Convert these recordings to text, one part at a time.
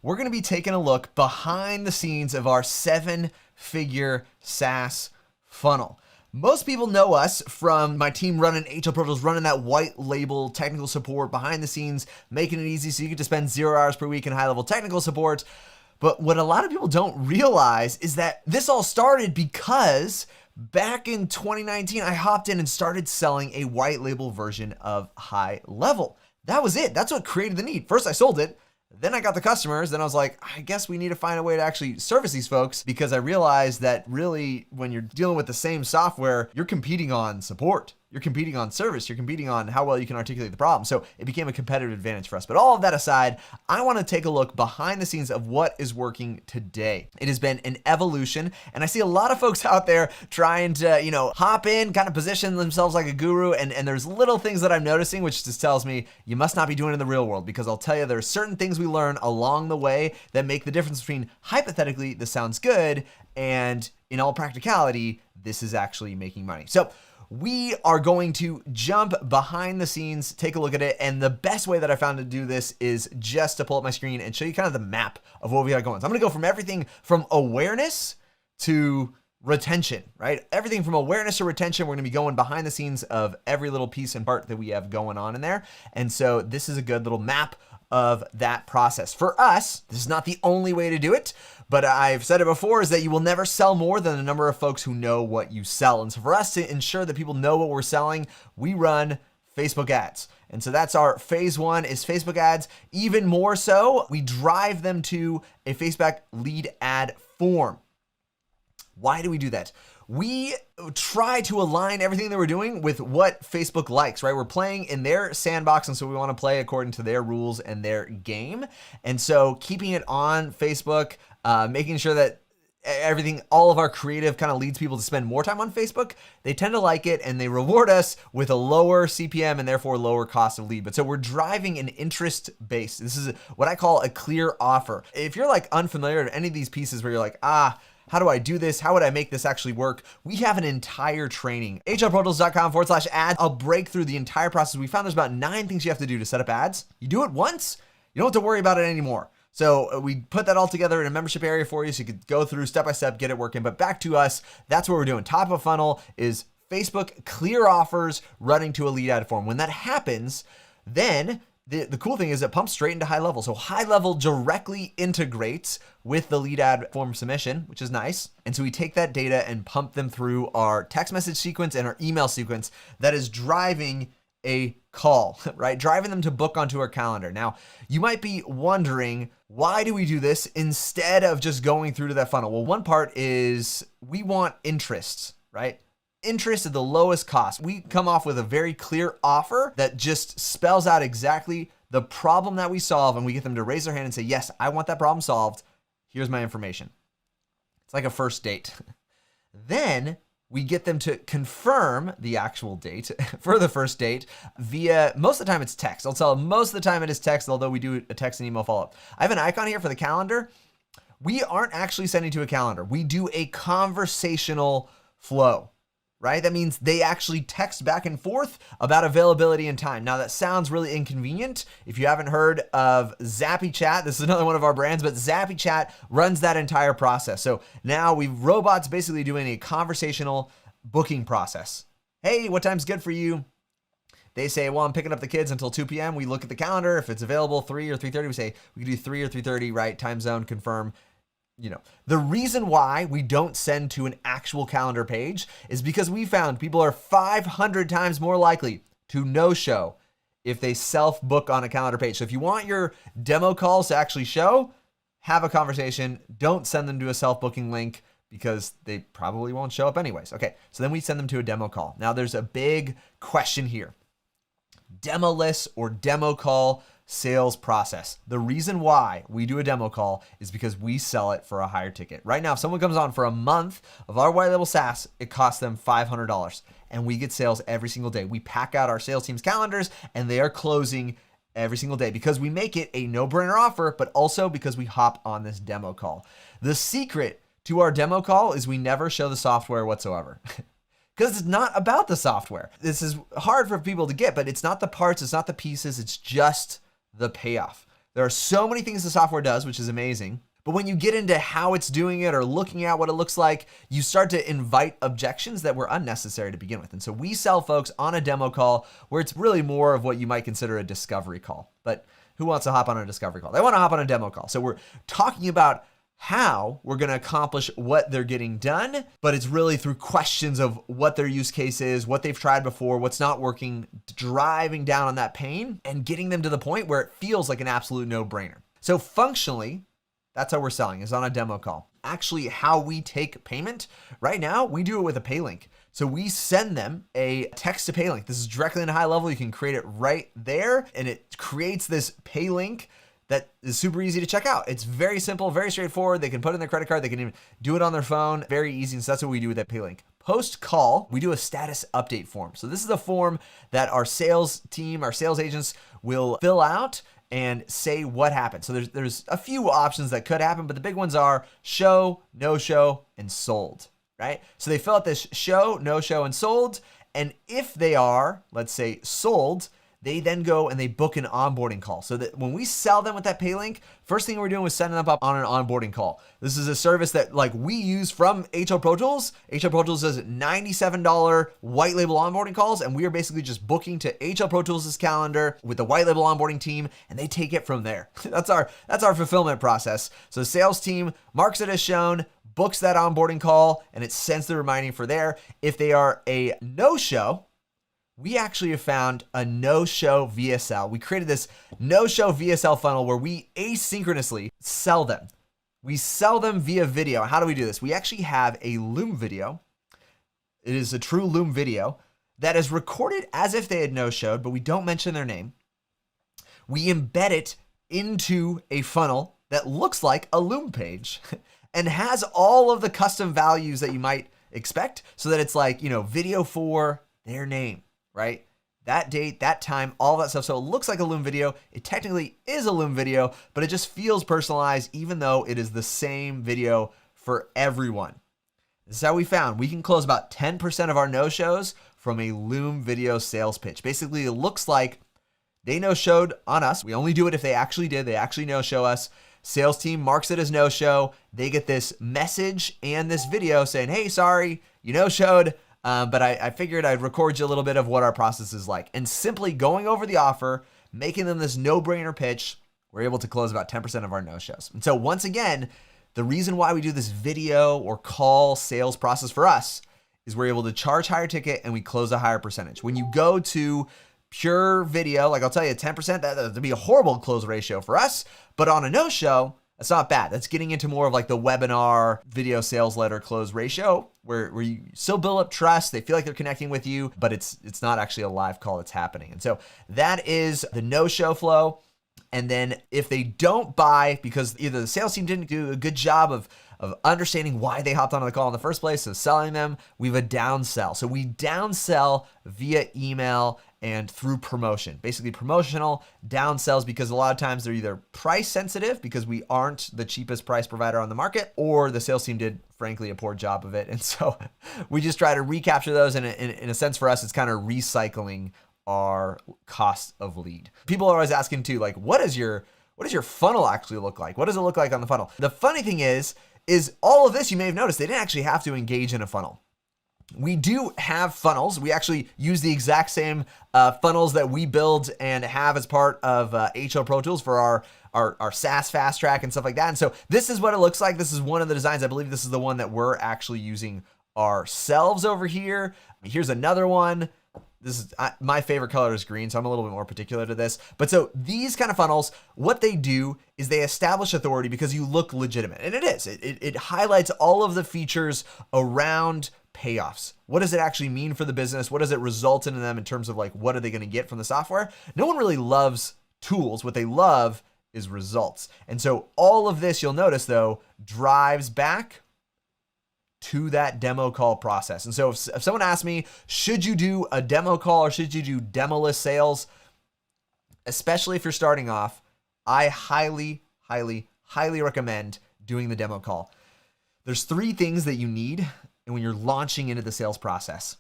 we're going to be taking a look behind the scenes of our 7-figure SaaS funnel. Most people know us from my team running HL Pro Tools, running that white label technical support behind the scenes, making it easy so you get to spend 0 hours per week in high-level technical support. But what a lot of people don't realize is that this all started because back in 2019, I hopped in and started selling a white label version of HighLevel. That was it. That's what created the need. First, I sold it. Then I got the customers. Then I was like, I guess we need to find a way to actually service these folks, because I realized that really when you're dealing with the same software, you're competing on support. You're competing on service. You're competing on how well you can articulate the problem. So it became a competitive advantage for us. But all of that aside, I want to take a look behind the scenes of what is working today. It has been an evolution, and I see a lot of folks out there trying to, hop in, kind of position themselves like a guru. And there's little things that I'm noticing, which just tells me you must not be doing it in the real world, because I'll tell you, there are certain things we learn along the way that make the difference between hypothetically, this sounds good, and in all practicality, this is actually making money. So we are going to jump behind the scenes, take a look at it. And the best way that I found to do this is just to pull up my screen and show you kind of the map of what we got going. So I'm going to go from everything from awareness to retention, right? Everything from awareness to retention. We're going to be going behind the scenes of every little piece and part that we have going on in there. And so this is a good little map of that process. For us, this is not the only way to do it, but I've said it before, is that you will never sell more than the number of folks who know what you sell. And so for us to ensure that people know what we're selling, we run Facebook ads. And so that's our phase one, is Facebook ads. Even more so, we drive them to a Facebook lead ad form. Why do we do that? We try to align everything that we're doing with what Facebook likes, right? We're playing in their sandbox, and so we want to play according to their rules and their game. And so keeping it on Facebook, making sure that everything, all of our creative kind of leads people to spend more time on Facebook, they tend to like it, and they reward us with a lower CPM and therefore lower cost of lead. But so we're driving an interest base. This is what I call a clear offer. If you're like unfamiliar with any of these pieces where you're like, how do I do this? How would I make this actually work? We have an entire training, hlprotools.com/ads. I'll break through the entire process. We found there's about 9 things you have to do to set up ads. You do it once, you don't have to worry about it anymore. So we put that all together in a membership area for you so you could go through step by step, get it working. But back to us, that's what we're doing. Top of funnel is Facebook clear offers running to a lead ad form. When that happens, then the cool thing is it pumps straight into HighLevel. So HighLevel directly integrates with the lead ad form submission, which is nice. And so we take that data and pump them through our text message sequence and our email sequence that is driving a call, right? Driving them to book onto our calendar. Now, you might be wondering, why do we do this instead of just going through to that funnel? Well, one part is we want interest, right? Interest at the lowest cost. We come off with a very clear offer that just spells out exactly the problem that we solve, and we get them to raise their hand and say, yes, I want that problem solved. Here's my information. It's like a first date. Then we get them to confirm the actual date for the first date via, most of the time it's text. I'll tell them most of the time it is text, although we do a text and email follow-up. I have an icon here for the calendar. We aren't actually sending to a calendar. We do a conversational flow, right? That means they actually text back and forth about availability and time. Now that sounds really inconvenient. If you haven't heard of Zappy Chat, this is another one of our brands, but Zappy Chat runs that entire process. So now robots basically doing a conversational booking process. Hey, what time's good for you? They say, well, I'm picking up the kids until 2 p.m. We look at the calendar. If it's available 3 or 3:30, we say we can do 3 or 3:30, right? Time zone, confirm. The reason why we don't send to an actual calendar page is because we found people are 500 times more likely to no-show if they self-book on a calendar page. So if you want your demo calls to actually show, have a conversation. Don't send them to a self-booking link because they probably won't show up anyways. Okay, so then we send them to a demo call. Now there's a big question here. Demo list or demo call sales process. The reason why we do a demo call is because we sell it for a higher ticket. Right now, if someone comes on for a month of our white label SaaS, it costs them $500 and we get sales every single day. We pack out our sales team's calendars and they are closing every single day because we make it a no-brainer offer, but also because we hop on this demo call. The secret to our demo call is we never show the software whatsoever. Because it's not about the software. This is hard for people to get, but it's not the parts, it's not the pieces, it's just the payoff. There are so many things the software does, which is amazing. But when you get into how it's doing it or looking at what it looks like, you start to invite objections that were unnecessary to begin with. And so we sell folks on a demo call where it's really more of what you might consider a discovery call. But who wants to hop on a discovery call? They want to hop on a demo call. So we're talking about how we're going to accomplish what they're getting done, but it's really through questions of what their use case is, what they've tried before, what's not working, driving down on that pain and getting them to the point where it feels like an absolute no-brainer. So functionally, that's how we're selling, is on a demo call. Actually, how we take payment, right now, we do it with a pay link. So we send them a text to pay link. This is directly in HighLevel. You can create it right there, and it creates this pay link that is super easy to check out. It's very simple, very straightforward. They can put in their credit card. They can even do it on their phone. Very easy, and so that's what we do with that pay link. Post call, we do a status update form. So this is a form that our sales team, our sales agents will fill out and say what happened. So there's a few options that could happen, but the big ones are show, no show, and sold, right? So they fill out this show, no show, and sold. And if they are, let's say, sold, they then go and they book an onboarding call. So that when we sell them with that pay link, first thing we're doing is setting them up on an onboarding call. This is a service that like we use from HL Pro Tools. HL Pro Tools does $97 white label onboarding calls, and we are basically just booking to HL Pro Tools' calendar with the white label onboarding team, and they take it from there. That's our fulfillment process. So the sales team marks it as shown, books that onboarding call, and it sends the reminding for there. If they are a no-show, we actually have found a no-show VSL. We created this no-show VSL funnel where we asynchronously sell them. We sell them via video. How do we do this? We actually have a Loom video. It is a true Loom video that is recorded as if they had no-showed, but we don't mention their name. We embed it into a funnel that looks like a Loom page and has all of the custom values that you might expect, so that it's like, video for their name, right? That date, that time, all that stuff. So it looks like a Loom video. It technically is a Loom video, but it just feels personalized, even though it is the same video for everyone. This is how we found we can close about 10% of our no-shows from a Loom video sales pitch. Basically, it looks like they no-showed on us. We only do it if they actually did. They actually no-show us. Sales team marks it as no-show. They get this message and this video saying, hey, sorry, you no-showed. But I figured I'd record you a little bit of what our process is like. And simply going over the offer, making them this no-brainer pitch, we're able to close about 10% of our no-shows. And so once again, the reason why we do this video or call sales process for us is we're able to charge higher ticket and we close a higher percentage. When you go to pure video, like I'll tell you, 10%, that'd be a horrible close ratio for us. But on a no-show, that's not bad. That's getting into more of like the webinar video sales letter close ratio where you still build up trust. They feel like they're connecting with you, but it's not actually a live call that's happening. And so that is the no-show flow. And then if they don't buy because either the sales team didn't do a good job of understanding why they hopped onto the call in the first place, so selling them, we have a downsell. So we downsell via email and through promotion, basically promotional downsells, because a lot of times they're either price sensitive because we aren't the cheapest price provider on the market, or the sales team did, frankly, a poor job of it. And so we just try to recapture those. And in a sense for us, it's kind of recycling our cost of lead. People are always asking too, like, what does your funnel actually look like? What does it look like on the funnel? The funny thing is all of this, you may have noticed, they didn't actually have to engage in a funnel. We do have funnels. We actually use the exact same funnels that we build and have as part of HL Pro Tools for our SaaS fast track and stuff like that. And so this is what it looks like. This is one of the designs. I believe this is the one that we're actually using ourselves over here. Here's another one. This is my favorite color is green, so I'm a little bit more particular to this. But so these kind of funnels, what they do is they establish authority because you look legitimate. And it is. It highlights all of the features around payoffs. What does it actually mean for the business? What does it result in them in terms of like, what are they going to get from the software? No one really loves tools. What they love is results. And so all of this, you'll notice though, drives back to that demo call process. And so if someone asks me, should you do a demo call or should you do demo-less sales? Especially if you're starting off, I highly, highly, highly recommend doing the demo call. There's 3 things that you need when you're launching into the sales process.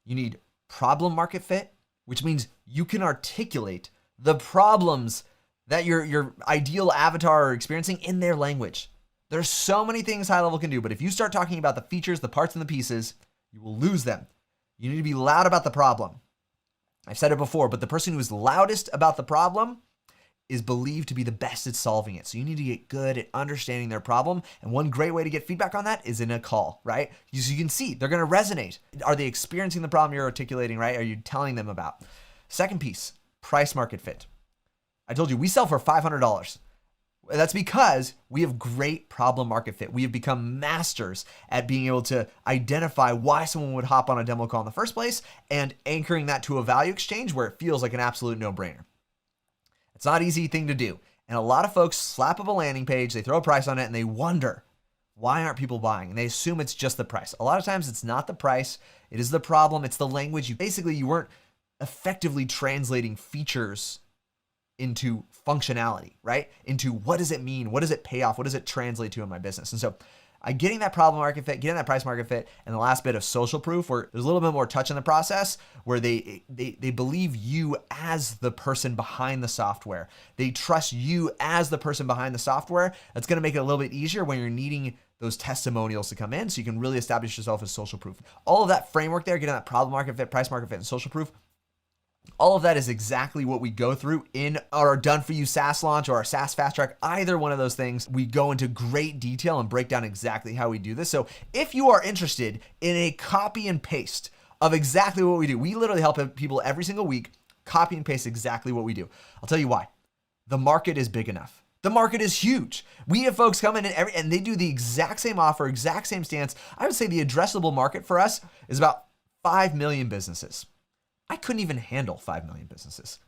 You need problem market fit, which means you can articulate the problems that your ideal avatar are experiencing in their language. There's so many things HighLevel can do, but if you start talking about the features, the parts, and the pieces, you will lose them. You need to be loud about the problem. I've said it before, but the person who is loudest about the problem is believed to be the best at solving it. So you need to get good at understanding their problem. And one great way to get feedback on that is in a call, right? So you can see they're going to resonate. Are they experiencing the problem you're articulating, right? Are you telling them about? Second piece, price market fit. I told you we sell for $500. That's because we have great problem market fit. We have become masters at being able to identify why someone would hop on a demo call in the first place and anchoring that to a value exchange where it feels like an absolute no-brainer. It's not an easy thing to do. And a lot of folks slap up a landing page, they throw a price on it, and they wonder, why aren't people buying? And they assume it's just the price. A lot of times it's not the price, it is the problem, it's the language. You weren't effectively translating features into functionality, right? Into what does it mean? What does it pay off? What does it translate to in my business? And so getting that problem market fit, getting that price market fit, and the last bit of social proof, where there's a little bit more touch in the process, where they believe you as the person behind the software. They trust you as the person behind the software. That's going to make it a little bit easier when you're needing those testimonials to come in, so you can really establish yourself as social proof. All of that framework there, getting that problem market fit, price market fit, and social proof, all of that is exactly what we go through in our Done For You SaaS launch or our SaaS Fast Track. Either one of those things, we go into great detail and break down exactly how we do this. So if you are interested in a copy and paste of exactly what we do, we literally help people every single week copy and paste exactly what we do. I'll tell you why. The market is big enough. The market is huge. We have folks come in and they do the exact same offer, exact same stance. I would say the addressable market for us is about 5 million businesses. I couldn't even handle 5 million businesses.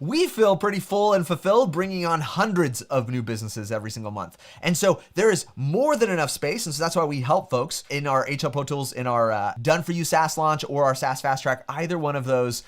We feel pretty full and fulfilled bringing on hundreds of new businesses every single month. And so there is more than enough space. And so that's why we help folks in our HL Pro Tools, in our Done For You SaaS launch or our SaaS Fast Track. Either one of those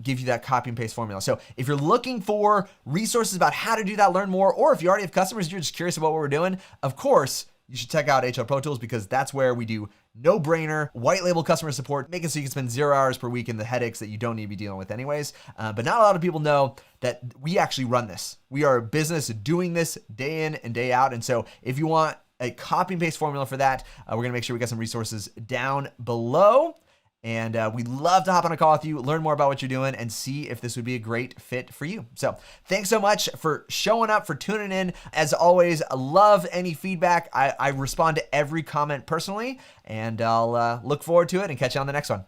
give you that copy and paste formula. So if you're looking for resources about how to do that, learn more, or if you already have customers, you're just curious about what we're doing, of course, you should check out HL Pro Tools, because that's where we do no-brainer white label customer support, make it so you can spend 0 hours per week in the headaches that you don't need to be dealing with anyways. But not a lot of people know that we actually run this. We are a business doing this day in and day out. And so if you want a copy and paste formula for that, we're gonna make sure we got some resources down below. And we'd love to hop on a call with you, learn more about what you're doing, and see if this would be a great fit for you. So thanks so much for showing up, for tuning in. As always, I love any feedback. I respond to every comment personally, and I'll look forward to it and catch you on the next one.